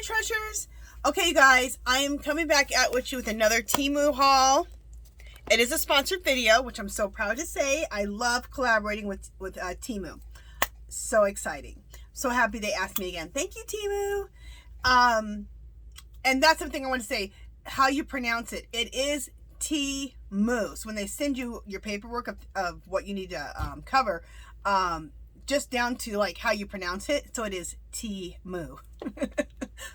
treasures. Okay, you guys, I am coming back out with you with another Temu haul. It is a sponsored video, which I'm so proud to say. I love collaborating with Temu. So exciting. So happy they asked me again. Thank you, Temu. And that's something I want to say. How you pronounce it. It is Temu. So when they send you your paperwork of what you need to cover, just down to like how you pronounce it. So it is Temu.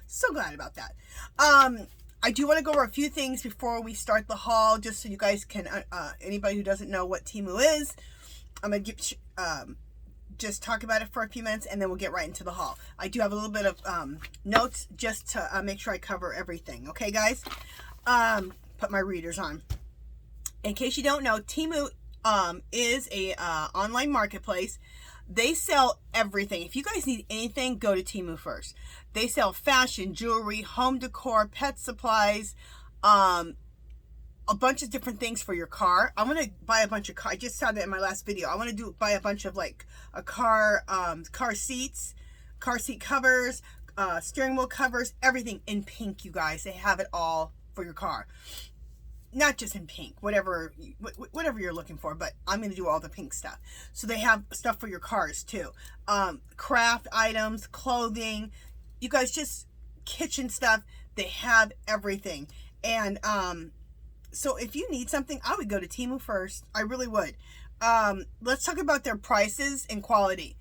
So glad about that. I do want to go over a few things before we start the haul, just so you guys can, anybody who doesn't know what Temu is, I'm going to just talk about it for a few minutes and then we'll get right into the haul. I do have a little bit of notes just to make sure I cover everything. Okay, guys? Put my readers on. In case you don't know, Temu is a online marketplace. They sell everything. If you guys need anything, go to Temu first. They sell fashion, jewelry, home decor, pet supplies, a bunch of different things for your car. I want to buy a bunch of car. I just saw that in my last video. I want to buy a bunch of like a car seats, car seat covers, steering wheel covers, everything in pink, you guys. They have it all for your car. Not just in pink, whatever you're looking for, but I'm going to do all the pink stuff. So they have stuff for your cars too. Craft items, clothing, you guys, just kitchen stuff. They have everything. And so if you need something, I would go to Temu first. I really would. Let's talk about their prices and quality.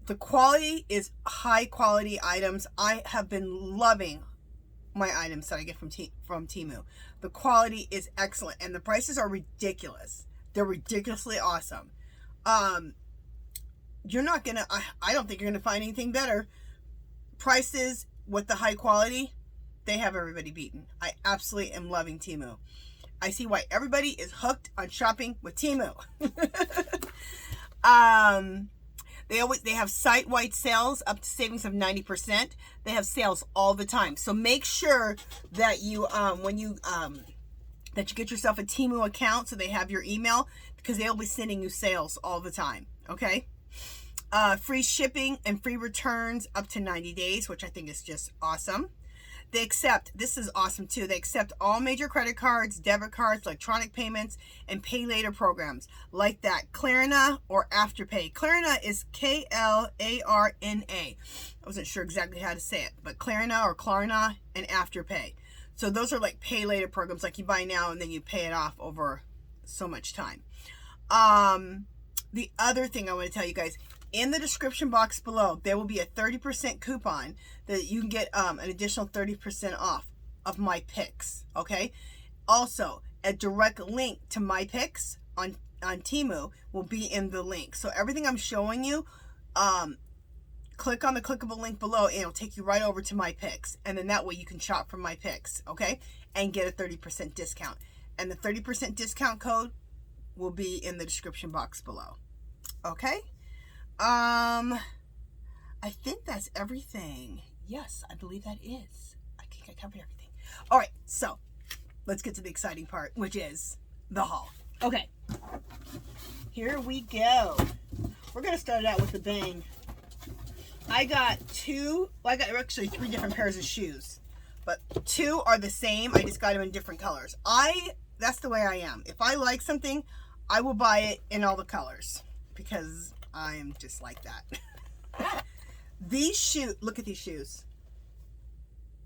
The quality is high quality items. I have been loving my items that I get from Temu. The quality is excellent and the prices are ridiculous. They're ridiculously awesome. You're not gonna, I don't think you're gonna find anything better. Prices with the high quality, they have everybody beaten. I absolutely am loving Temu. I see why everybody is hooked on shopping with Temu. They have site-wide sales up to savings of 90%. They have sales all the time. So make sure that you that you get yourself a Temu account so they have your email, because they'll be sending you sales all the time. Okay? Free shipping and free returns up to 90 days, which I think is just awesome. They accept, this is awesome too, they accept all major credit cards, debit cards, electronic payments, and pay later programs like that. Klarna or Afterpay. Klarna is Klarna. I wasn't sure exactly how to say it, but Klarna or Klarna and Afterpay. So those are like pay later programs, like you buy now and then you pay it off over so much time. The other thing I want to tell you guys, in the description box below, there will be a 30% coupon that you can get an additional 30% off of my picks, okay? Also, a direct link to my picks on Temu will be in the link. So everything I'm showing you, click on the clickable link below and it'll take you right over to my picks. And then that way you can shop from my picks, okay? And get a 30% discount. And the 30% discount code will be in the description box below, okay? I think that's everything. Yes, I believe that is. I think I covered everything. All right, so let's get to the exciting part, which is the haul. Okay, here we go. We're gonna start it out with a bang. I got actually 3 different pairs of shoes, but 2 are the same. I just got them in different colors. That's the way I am. If I like something, I will buy it in all the colors because I am just like that. These shoes, look at these shoes.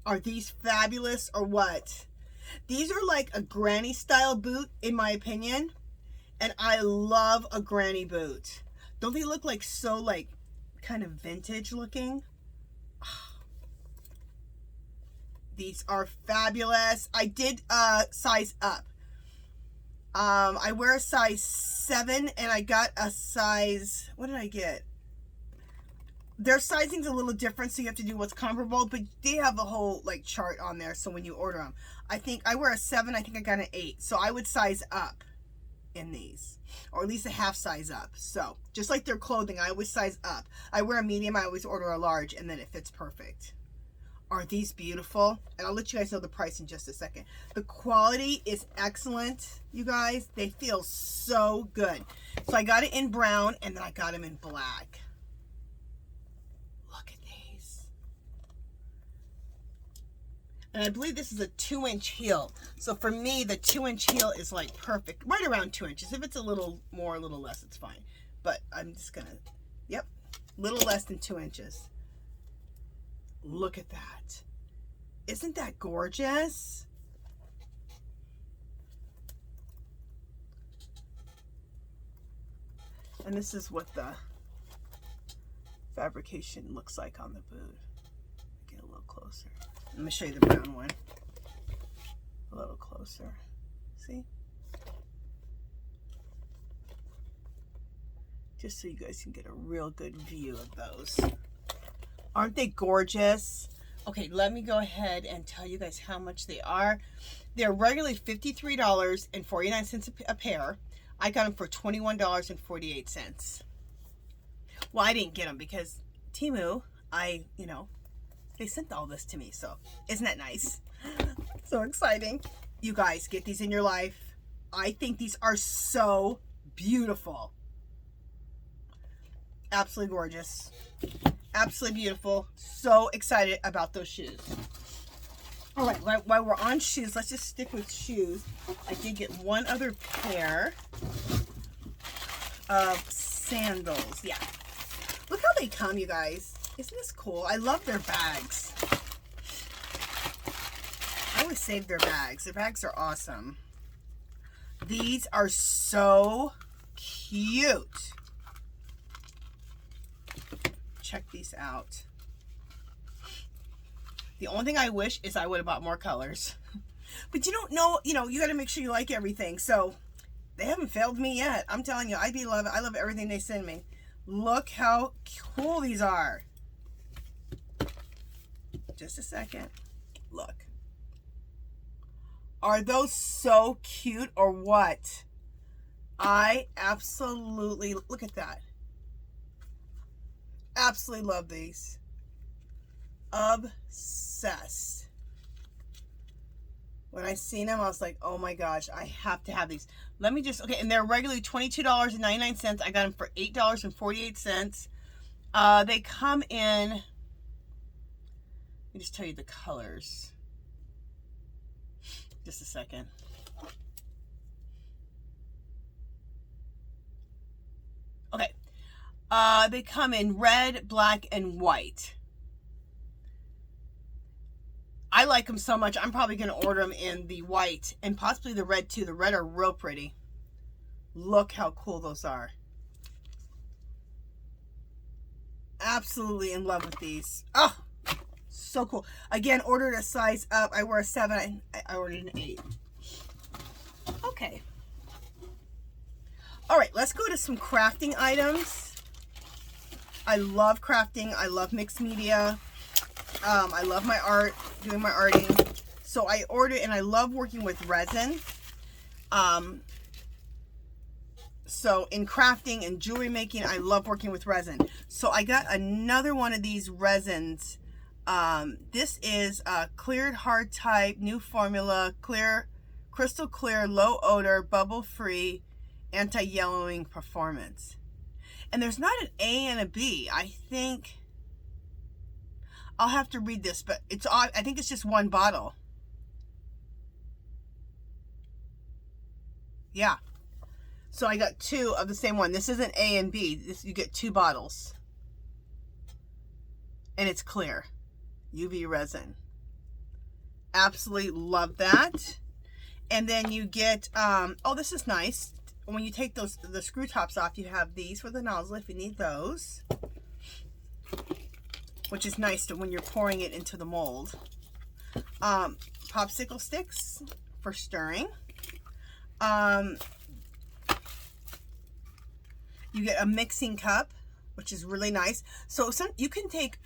Are these fabulous or what? These are like a granny style boot, in my opinion. And I love a granny boot. Don't they look like so like kind of vintage looking? These are fabulous. I did size up. I wear a size 7 and I got a size, what did I get? Their sizing's a little different, so you have to do what's comparable, but they have a whole like chart on there, so when you order them. I think I wear a 7, I think I got an 8, so I would size up in these, or at least a half size up. So just like their clothing, I always size up. I wear a medium, I always order a large, and then it fits perfect. Are these beautiful? And I'll let you guys know the price in just a second. The quality is excellent, you guys. They feel so good. So I got it in brown, and then I got them in black. Look at these. And I believe this is a 2-inch heel. So for me, the 2-inch heel is like perfect. Right around 2 inches. If it's a little more, a little less, it's fine. But I'm just gonna, yep, little less than 2 inches. Look at that. Isn't that gorgeous? And this is what the fabrication looks like on the boot. Get a little closer. Let me show you the brown one. A little closer. See? Just so you guys can get a real good view of those. Aren't they gorgeous? Okay, let me go ahead and tell you guys how much they are. They're regularly $53.49 a pair. I got them for $21.48. Well, I didn't get them because Temu, they sent all this to me. So isn't that nice? So exciting. You guys, get these in your life. I think these are so beautiful. Absolutely gorgeous. Absolutely beautiful. So excited about those shoes. All right, while we're on shoes, let's just stick with shoes. I did get one other pair of sandals. Yeah. Look how they come, you guys. Isn't this cool? I love their bags. I always save their bags. Their bags are awesome. These are so cute. Check these out. The only thing I wish is I would have bought more colors. But you don't know, you got to make sure you like everything. So they haven't failed me yet. I'm telling you, I love everything they send me. Look how cool these are. Just a second. Look. Are those so cute or what? I absolutely, look at that. Absolutely love these. Obsessed. When I seen them, I was like, oh my gosh, I have to have these. Let me just, okay, and they're regularly $22.99. I got them for $8.48. They come in, let me just tell you the colors. Just a second. Okay. They come in red, black, and white. I like them so much, I'm probably going to order them in the white and possibly the red too. The red are real pretty. Look how cool those are. Absolutely in love with these. Oh, so cool. Again, ordered a size up. I wear a 7. I ordered an 8. Okay. All right, let's go to some crafting items. I love crafting. I love mixed media. I love my art, doing my arting. So I ordered, and I love working with resin. So in crafting and jewelry making, I love working with resin. So I got another one of these resins. This is a cleared hard type, new formula, clear, crystal clear, low odor, bubble free, anti-yellowing performance. And there's not an A and a B. I think I'll have to read this, but it's odd. I think it's just one bottle. Yeah. So I got 2 of the same one. This isn't A and B. You get 2 bottles. And it's clear. UV resin. Absolutely love that. And then you get, oh, this is nice. When you take the screw tops off, you have these for the nozzle if you need those. Which is nice to when you're pouring it into the mold. Popsicle sticks for stirring. You get a mixing cup, which is really nice. So you can take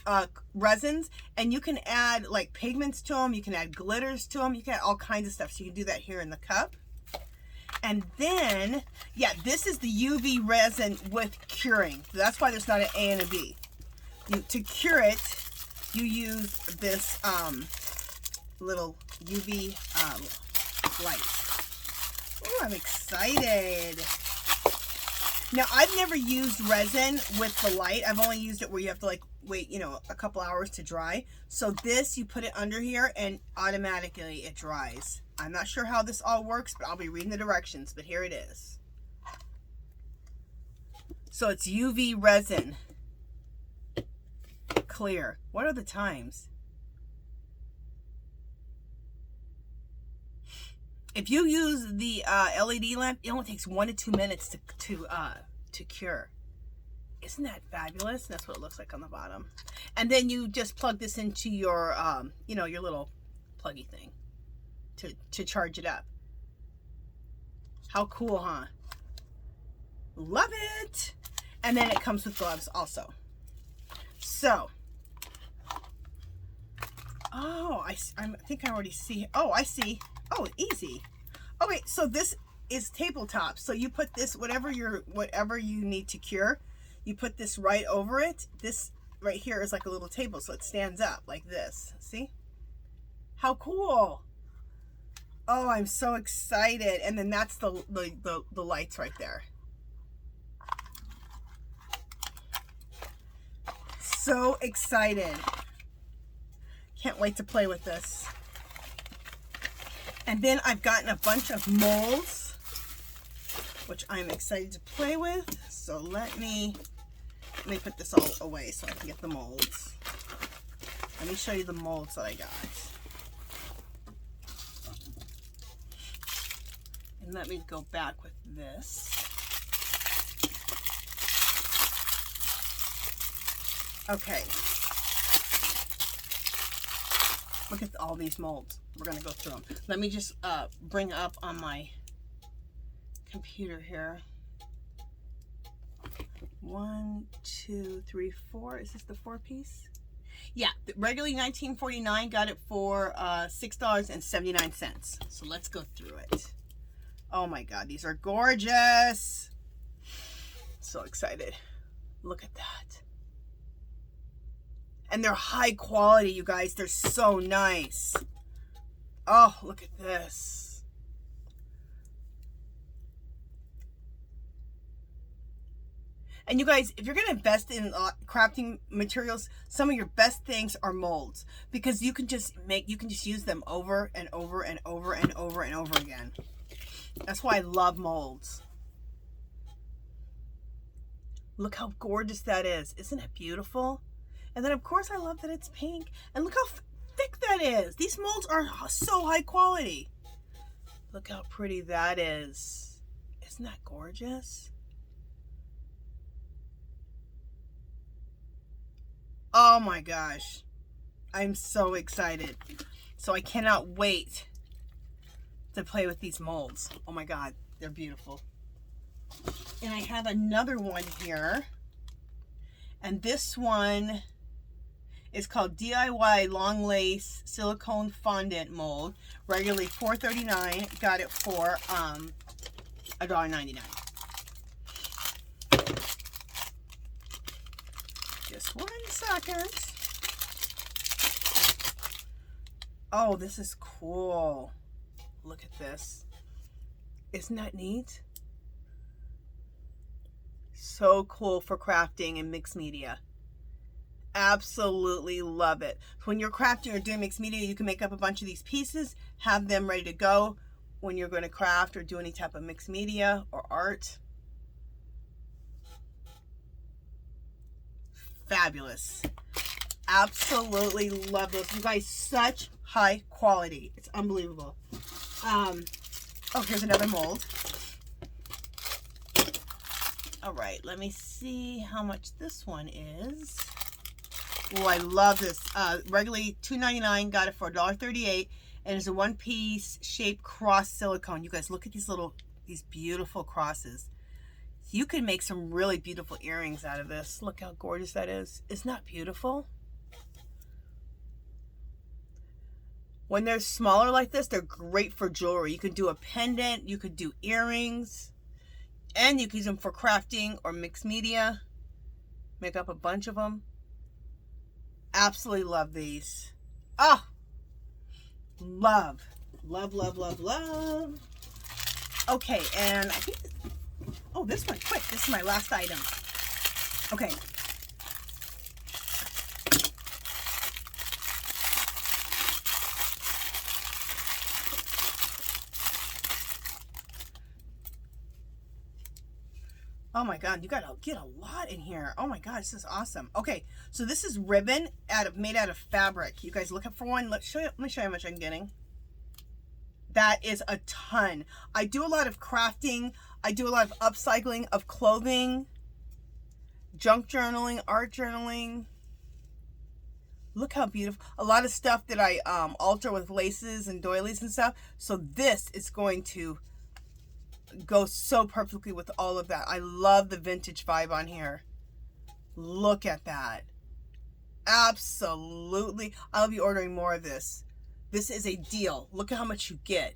resins and you can add like pigments to them. You can add glitters to them. You can add all kinds of stuff. So you can do that here in the cup. And then, yeah, this is the UV resin with curing. So that's why there's not an A and a B. To cure it, you use this little UV light. Oh, I'm excited. Now, I've never used resin with the light. I've only used it where you have to like wait, you know, a couple hours to dry. So this, you put it under here and automatically it dries. I'm not sure how this all works, but I'll be reading the directions, but here it is. So it's UV resin. Clear. What are the times? If you use the LED lamp, it only takes 1 to 2 minutes to cure. Isn't that fabulous? That's what it looks like on the bottom. And then you just plug this into your, you know, your little pluggy thing to charge it up. How cool, huh? Love it. And then it comes with gloves also. So, oh, I think I already see. Oh, I see. Oh, easy. Okay, so this is tabletop. So you put this, whatever you need to cure, you put this right over it. This right here is like a little table, so it stands up like this. See? How cool. Oh, I'm so excited. And then that's the lights right there. So excited. Can't wait to play with this. And then I've gotten a bunch of molds, which I'm excited to play with. So let me put this all away so I can get the molds. Let me show you the molds that I got. And let me go back with this. Okay. Look at all these molds. We're going to go through them. Let me just bring up on my computer here. 1, 2, 3, 4. Is this the 4-piece? Yeah, regularly $19.49. Got it for $6.79. So let's go through it. Oh my God, these are gorgeous. So excited. Look at that. And they're high quality, you guys. They're so nice. Oh, look at this. And you guys, if you're going to invest in crafting materials, some of your best things are molds, because you can just use them over and over and over and over and over again. That's why I love molds. Look how gorgeous that is. Isn't it beautiful? And then, of course, I love that it's pink. And look how thick that is. These molds are so high quality. Look how pretty that is. Isn't that gorgeous? Oh my gosh. I'm so excited. So I cannot wait to play with these molds. Oh my God, they're beautiful. And I have another one here. And this one is called DIY Long Lace Silicone Fondant Mold. Regularly $4.39. Got it for $1.99. Just 1 second. Oh, this is cool. Look at this. Isn't that neat? So cool for crafting and mixed media. Absolutely love it. When you're crafting or doing mixed media, you can make up a bunch of these pieces, have them ready to go when you're going to craft or do any type of mixed media or art. Fabulous. Absolutely love those. You guys, such high quality. It's unbelievable. Oh, here's another mold. All right, let me see how much this one is. Oh, I love this. Regularly $2.99, got it for $1.38, and it's a 1-piece shaped cross silicone. You guys, look at these beautiful crosses. You could make some really beautiful earrings out of this. Look how gorgeous that is. Isn't that beautiful? When they're smaller like this, they're great for jewelry. You could do a pendant, you could do earrings, and you can use them for crafting or mixed media. Make up a bunch of them. Absolutely love these. Oh, love, love, love, love, love. Okay, and I think, oh, this one, quick. This is my last item. Okay. Oh my God, you gotta get a lot in here. Oh my God, this is awesome. Okay, so this is ribbon made out of fabric. You guys look up for one. Let me show you how much I'm getting. That is a ton. I do a lot of crafting. I do a lot of upcycling of clothing, junk journaling, art journaling. Look how beautiful. A lot of stuff that I alter with laces and doilies and stuff. So this is going to go so perfectly with all of that. I love the vintage vibe on here. Look at that. Absolutely. I'll be ordering more of this. This is a deal. Look at how much you get.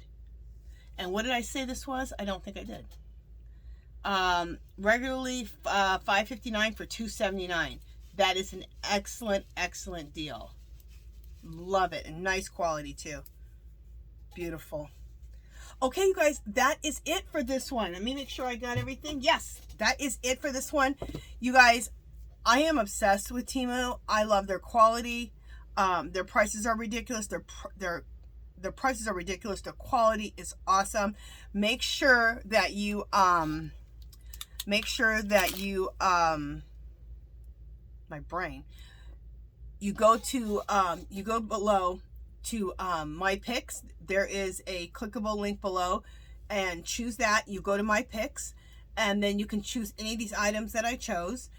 And what did I say this was? I don't think I did. Regularly $5.59 for $2.79. That is an excellent, excellent deal. Love it. And nice quality too. Beautiful. Okay, you guys, that is it for this one. Let me make sure I got everything. Yes, that is it for this one. You guys, I am obsessed with Temu. I love their quality. Their prices are ridiculous. Their prices are ridiculous. Their quality is awesome. Make sure that you my brain. You go below to my picks. There is a clickable link below, and choose that. You go to my picks, and then you can choose any of these items that I chose.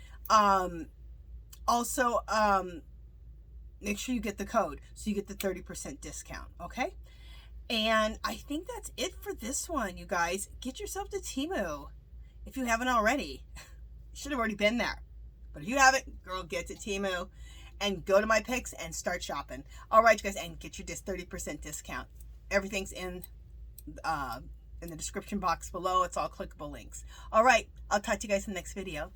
Also, make sure you get the code so you get the 30% discount. Okay, and I think that's it for this one. You guys, get yourself to Temu if you haven't already. You should have already been there, but if you haven't, girl, get to Temu and go to my picks and start shopping. All right, you guys, and get your 30% discount. Everything's in the description box below. It's all clickable links. All right, I'll talk to you guys in the next video.